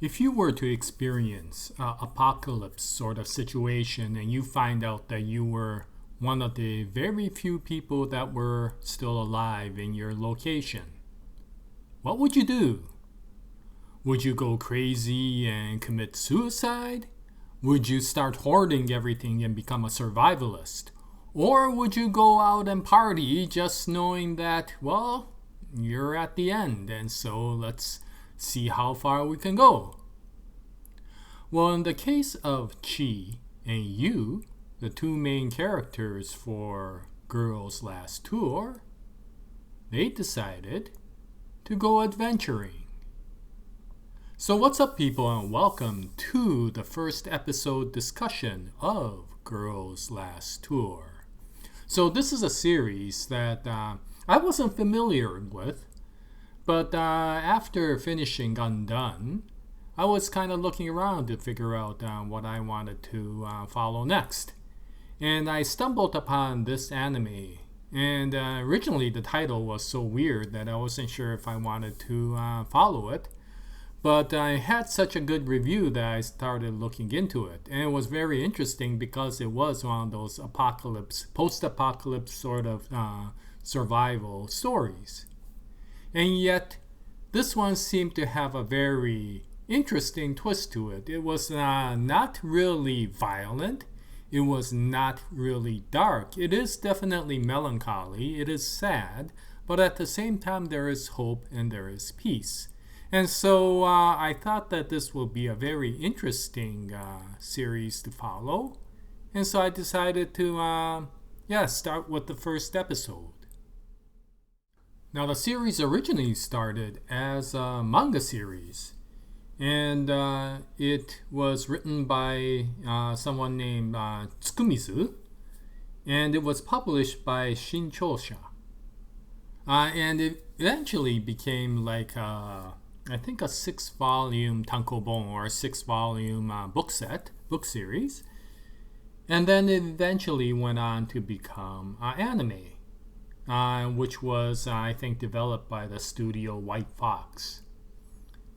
If you were to experience apocalypse sort of situation and you find out that you were one of the very few people that were still alive in your location, what would you do? Would you go crazy and commit suicide? Would you start hoarding everything and become a survivalist? Or would you go out and party just knowing that, well, you're at the end and so let's see how far we can go? Well, in the case of Chi and Yu, the two main characters for Girls' Last Tour, they decided to go adventuring. So what's up, people, and welcome to the first episode discussion of Girls' Last Tour. So this is a series that I wasn't familiar with, but after finishing Undone, I was kind of looking around to figure out what I wanted to follow next. And I stumbled upon this anime. And originally the title was so weird that I wasn't sure if I wanted to follow it. But I had such a good review that I started looking into it. And it was very interesting because it was one of those post-apocalypse sort of survival stories. And yet, this one seemed to have a very interesting twist to it. It was not really violent. It was not really dark. It is definitely melancholy. It is sad. But at the same time, there is hope and there is peace. And so I thought that this will be a very interesting series to follow. And so I decided to start with the first episode. Now, the series originally started as a manga series. And it was written by someone named Tsukumizu. And it was published by Shinchosa. And it eventually became like I think a 6-volume tankobon or a 6-volume book series. And then it eventually went on to become anime, which was, I think, developed by the studio White Fox.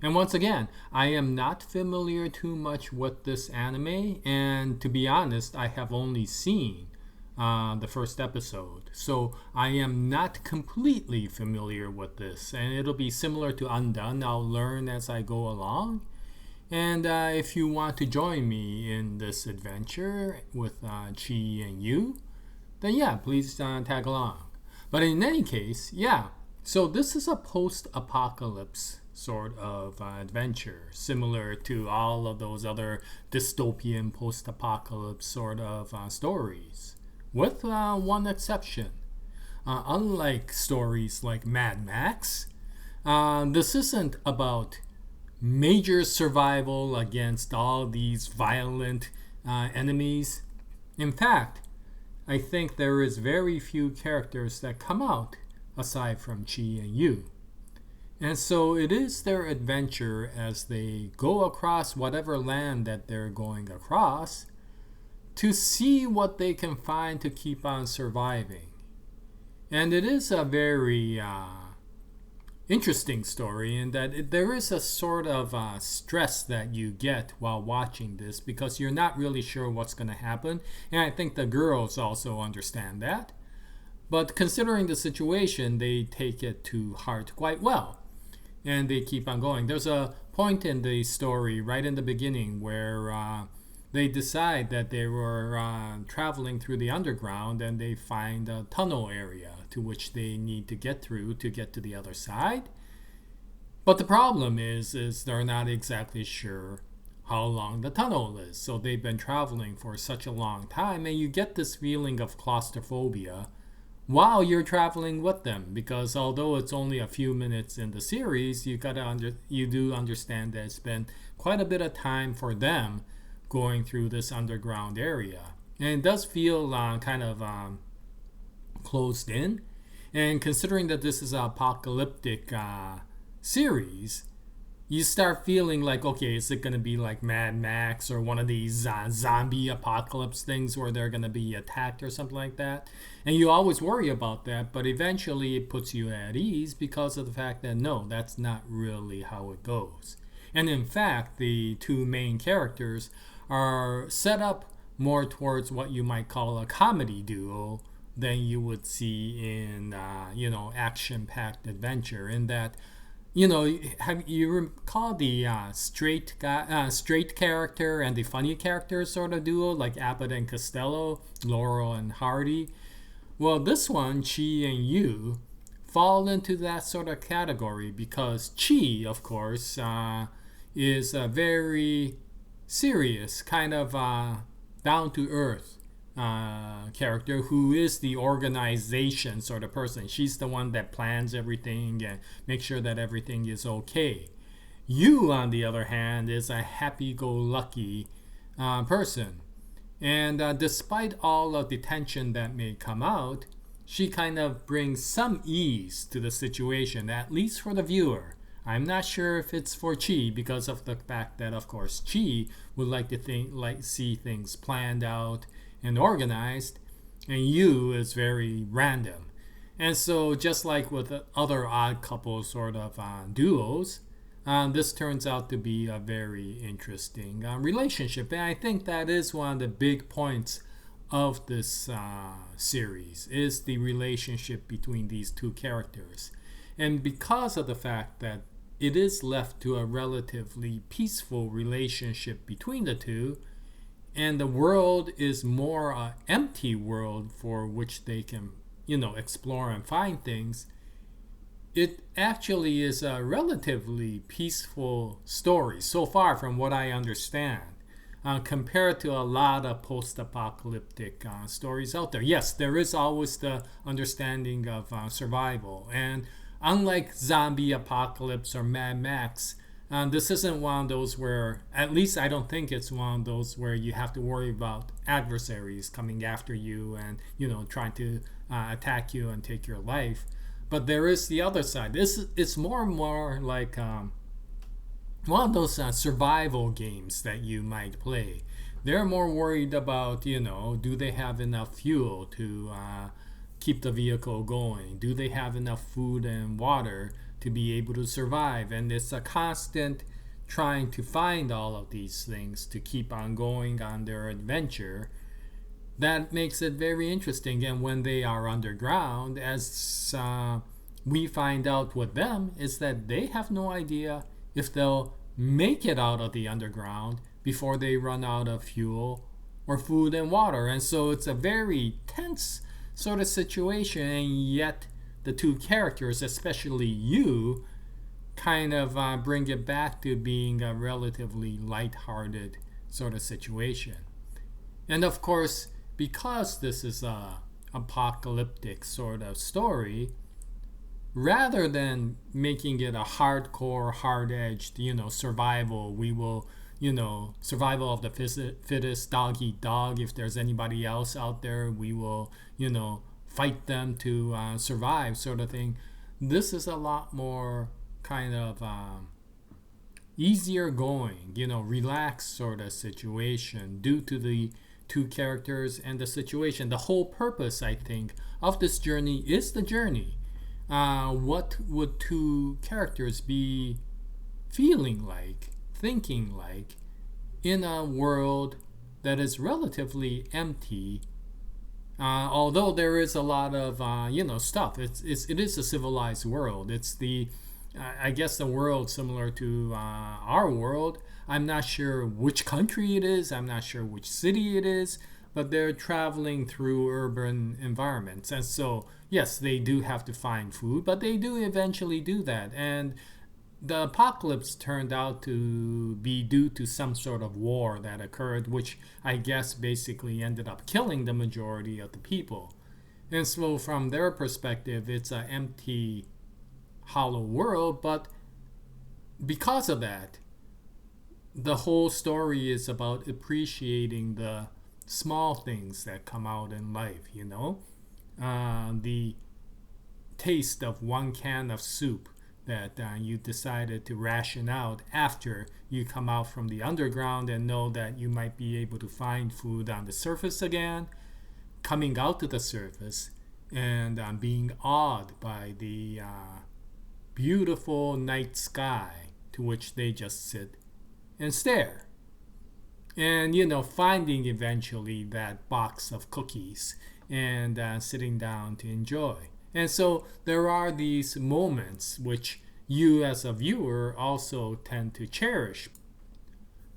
And once again, I am not familiar too much with this anime, and to be honest, I have only seen the first episode. So I am not completely familiar with this, and it'll be similar to Undone. I'll learn as I go along. And if you want to join me in this adventure with Chi and Yu, then please tag along. But in any case, so this is a post-apocalypse sort of adventure, similar to all of those other dystopian post-apocalypse sort of stories. With one exception. Unlike stories like Mad Max, this isn't about major survival against all these violent enemies. In fact, I think there is very few characters that come out aside from Chi and Yu. And so it is their adventure as they go across whatever land that they're going across to see what they can find to keep on surviving. And it is a very interesting story in that there is a sort of stress that you get while watching this because you're not really sure what's going to happen. And I think the girls also understand that. But considering the situation, they take it to heart quite well. And they keep on going. There's a point in the story right in the beginning where they decide that they were traveling through the underground and they find a tunnel area to which they need to get through to get to the other side. But the problem is they're not exactly sure how long the tunnel is. So they've been traveling for such a long time and you get this feeling of claustrophobia while you're traveling with them, because although it's only a few minutes in the series, you do understand that it's been quite a bit of time for them going through this underground area. And it does feel kind of closed in. And considering that this is an apocalyptic series, you start feeling like, okay, is it going to be like Mad Max or one of these zombie apocalypse things where they're going to be attacked or something like that? And you always worry about that, but eventually it puts you at ease because of the fact that no, that's not really how it goes. And in fact, the two main characters are set up more towards what you might call a comedy duo than you would see in, action-packed adventure. In that, have you recall the straight character and the funny character sort of duo, like Abbott and Costello, Laurel and Hardy? Well, this one, Chi and Yu, fall into that sort of category because Chi, of course, is a very serious, kind of down to earth character who is the organization sort of person. She's the one that plans everything and makes sure that everything is okay. Yu, on the other hand, is a happy-go-lucky person. And despite all of the tension that may come out, she kind of brings some ease to the situation, at least for the viewer. I'm not sure if it's for Chi because of the fact that, of course, Chi would like to see things planned out and organized, and Yu is very random. And so, just like with other odd couple sort of duos, this turns out to be a very interesting relationship. And I think that is one of the big points of this series, is the relationship between these two characters. And because of the fact that it is left to a relatively peaceful relationship between the two, and the world is more an empty world for which they can, explore and find things, it actually is a relatively peaceful story so far from what I understand, compared to a lot of post-apocalyptic stories out there. Yes, there is always the understanding of survival, and unlike Zombie Apocalypse or Mad Max, this isn't one of those where, at least I don't think it's one of those where you have to worry about adversaries coming after you and, trying to attack you and take your life. But there is the other side. It's more and more like one of those survival games that you might play. They're more worried about, do they have enough fuel to keep the vehicle going? Do they have enough food and water to be able to survive? And it's a constant trying to find all of these things to keep on going on their adventure. That makes it very interesting. And when they are underground, as we find out with them, is that they have no idea if they'll make it out of the underground before they run out of fuel or food and water. And so it's a very tense sort of situation, and yet the two characters, especially Yu, kind of bring it back to being a relatively lighthearted sort of situation. And of course, because this is a apocalyptic sort of story, rather than making it a hardcore, hard-edged, survival, we will, survival of the fittest, dog eat dog. If there's anybody else out there, we will, fight them to survive sort of thing. This is a lot more kind of easier going, relaxed sort of situation due to the two characters and the situation. The whole purpose, I think, of this journey is the journey. What would two characters be feeling like, thinking like, in a world that is relatively empty? Although there is a lot of stuff, it is a civilized world. It's I guess the world similar to our world. I'm not sure which country it is. I'm not sure which city it is. But they're traveling through urban environments, and so yes, they do have to find food, but they do eventually do that. And the apocalypse turned out to be due to some sort of war that occurred, which I guess basically ended up killing the majority of the people. And so from their perspective, it's an empty, hollow world. But because of that, the whole story is about appreciating the small things that come out in life, the taste of one can of soup that you decided to ration out after you come out from the underground and know that you might be able to find food on the surface again, coming out to the surface and being awed by the beautiful night sky to which they just sit and stare. And, finding eventually that box of cookies and sitting down to enjoy. And so there are these moments which you as a viewer also tend to cherish.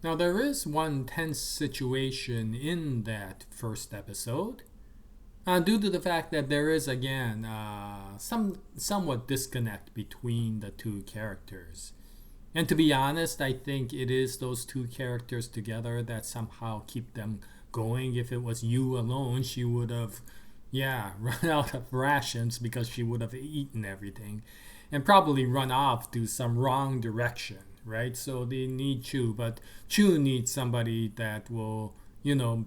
Now, there is one tense situation in that first episode, due to the fact that there is, again, somewhat disconnect between the two characters. And to be honest, I think it is those two characters together that somehow keep them going. If it was you alone, she would have, run out of rations because she would have eaten everything and probably run off to some wrong direction, right? So they need Chu, but Chu needs somebody that will,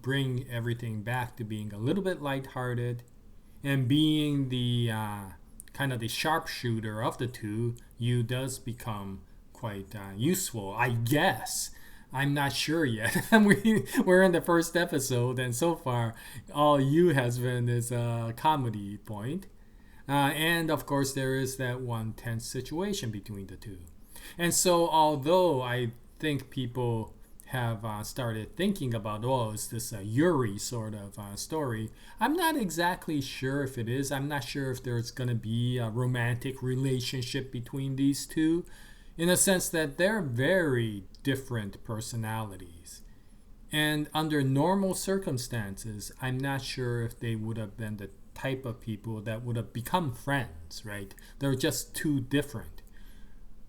bring everything back to being a little bit lighthearted, and being the kind of the sharpshooter of the two, Yu does become quite useful, I guess. I'm not sure yet. We're in the first episode, and so far, all Yu has been is a comedy point. And of course, there is that one tense situation between the two. And so, although I think people have started thinking about, is this a Yuri sort of story? I'm not exactly sure if it is. I'm not sure if there's going to be a romantic relationship between these two, in a sense that they're very different personalities. And under normal circumstances, I'm not sure if they would have been the type of people that would have become friends, right? They're just too different.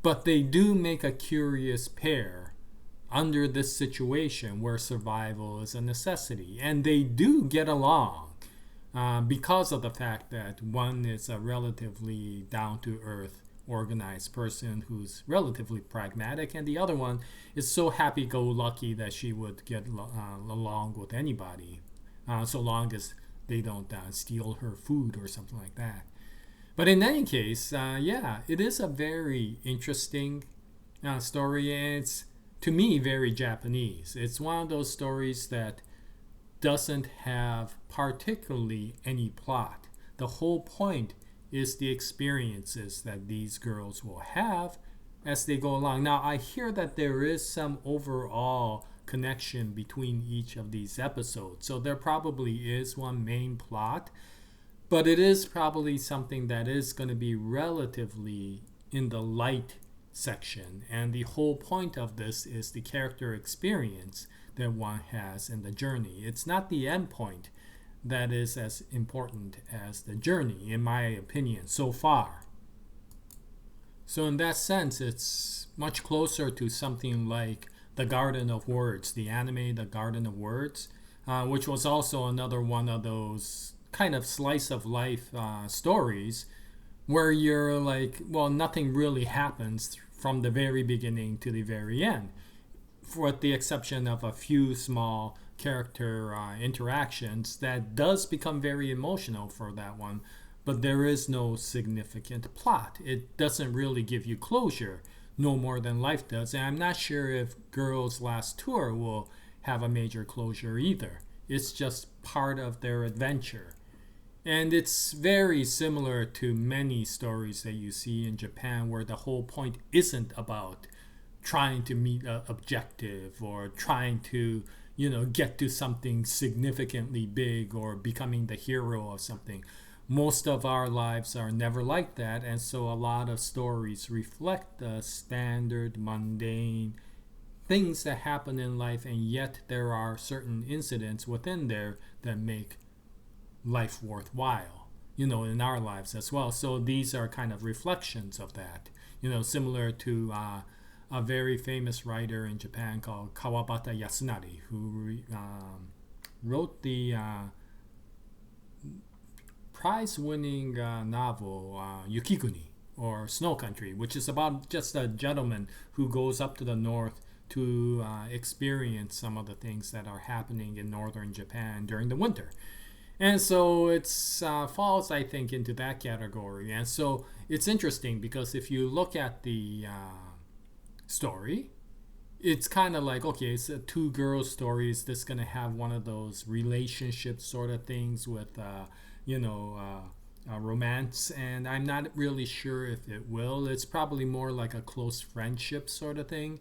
But they do make a curious pair under this situation where survival is a necessity. And they do get along because of the fact that one is a relatively down-to-earth, organized person who's relatively pragmatic, and the other one is so happy-go-lucky that she would get along with anybody, so long as they don't steal her food or something like that. But in any case, it is a very interesting story, and it's, to me, very Japanese. It's one of those stories that doesn't have particularly any plot. The whole point is the experiences that these girls will have as they go along. Now, I hear that there is some overall connection between each of these episodes, so there probably is one main plot, but it is probably something that is going to be relatively in the light section, and the whole point of this is the character experience that one has in the journey. It's not the end point that is as important as the journey, in my opinion, so far. So in that sense, it's much closer to something like The Garden of Words, the anime The Garden of Words, which was also another one of those kind of slice of life stories where you're like, nothing really happens from the very beginning to the very end, with the exception of a few small character interactions that does become very emotional for that one, but there is no significant plot. It doesn't really give you closure, no more than life does, and I'm not sure if Girls Last Tour will have a major closure either. It's just part of their adventure. And it's very similar to many stories that you see in Japan where the whole point isn't about trying to meet an objective or trying to, get to something significantly big or becoming the hero of something. Most of our lives are never like that, and so a lot of stories reflect the standard, mundane things that happen in life, and yet there are certain incidents within there that make life worthwhile, in our lives as well. So these are kind of reflections of that, similar to a very famous writer in Japan called Kawabata Yasunari, who wrote the prize-winning novel Yukiguni, or Snow Country, which is about just a gentleman who goes up to the north to experience some of the things that are happening in northern Japan during the winter. And so it falls, I think, into that category. And so it's interesting because if you look at the story, it's kind of like, okay, it's a two girls story. Is this going to have one of those relationship sort of things with, romance, and I'm not really sure if it will. It's probably more like a close friendship sort of thing.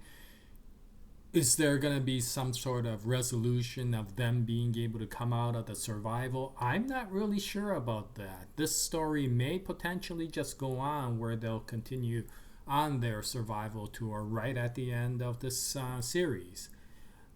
Is there going to be some sort of resolution of them being able to come out of the survival? I'm not really sure about that. This story may potentially just go on where they'll continue on their survival tour right at the end of this series.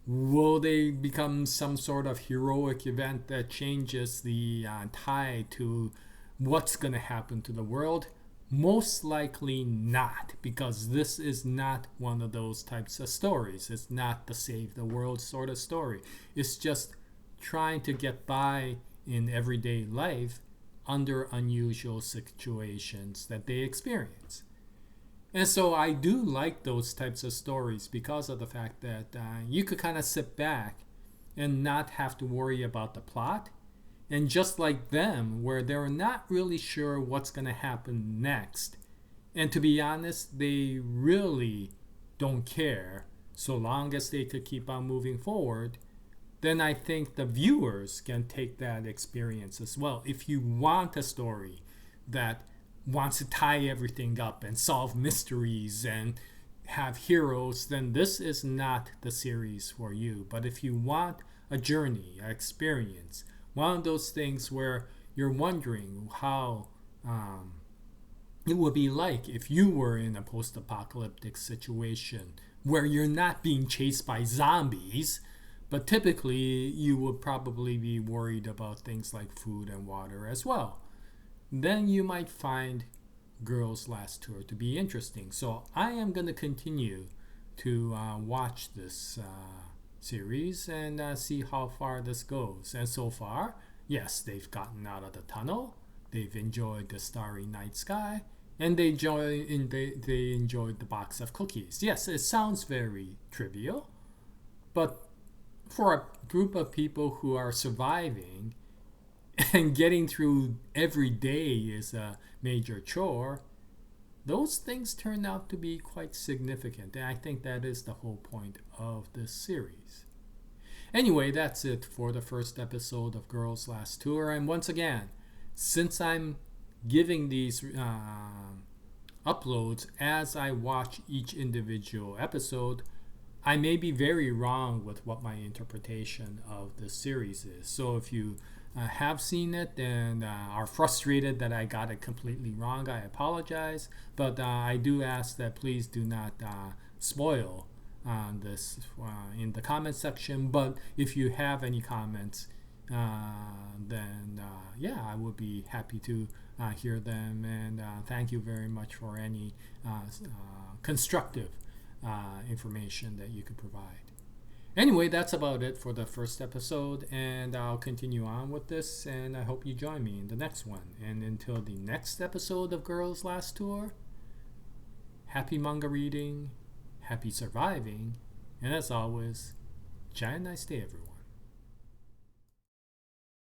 Will they become some sort of heroic event that changes the tide to what's going to happen to the world? Most likely not, because this is not one of those types of stories. It's not the save the world sort of story. It's just trying to get by in everyday life under unusual situations that they experience. And so I do like those types of stories because of the fact that you could kind of sit back and not have to worry about the plot. And just like them, where they're not really sure what's going to happen next. And to be honest, they really don't care so long as they could keep on moving forward. Then I think the viewers can take that experience as well. If you want a story that wants to tie everything up and solve mysteries and have heroes, then this is not the series for you. But if you want a journey, an experience, one of those things where you're wondering how it would be like if you were in a post-apocalyptic situation where you're not being chased by zombies, but typically you would probably be worried about things like food and water as well, then you might find Girls' Last Tour to be interesting. So I am going to continue to watch this series and see how far this goes. And so far, yes, they've gotten out of the tunnel, they've enjoyed the starry night sky, and they enjoyed the box of cookies. Yes, it sounds very trivial, but for a group of people who are surviving and getting through every day is a major chore, those things turn out to be quite significant. And I think that is the whole point of this series. Anyway, that's it for the first episode of Girls' Last Tour. And once again, since I'm giving these uploads as I watch each individual episode, I may be very wrong with what my interpretation of this series is. So if you have seen it and are frustrated that I got it completely wrong, I apologize. But I do ask that please do not spoil this in the comment section. But if you have any comments, then yeah, I would be happy to hear them. And thank you very much for any constructive information that you could provide. Anyway, that's about it for the first episode, and I'll continue on with this, and I hope you join me in the next one. And until the next episode of Girls' Last Tour, happy manga reading, happy surviving, and as always, Jaya, nice day, everyone.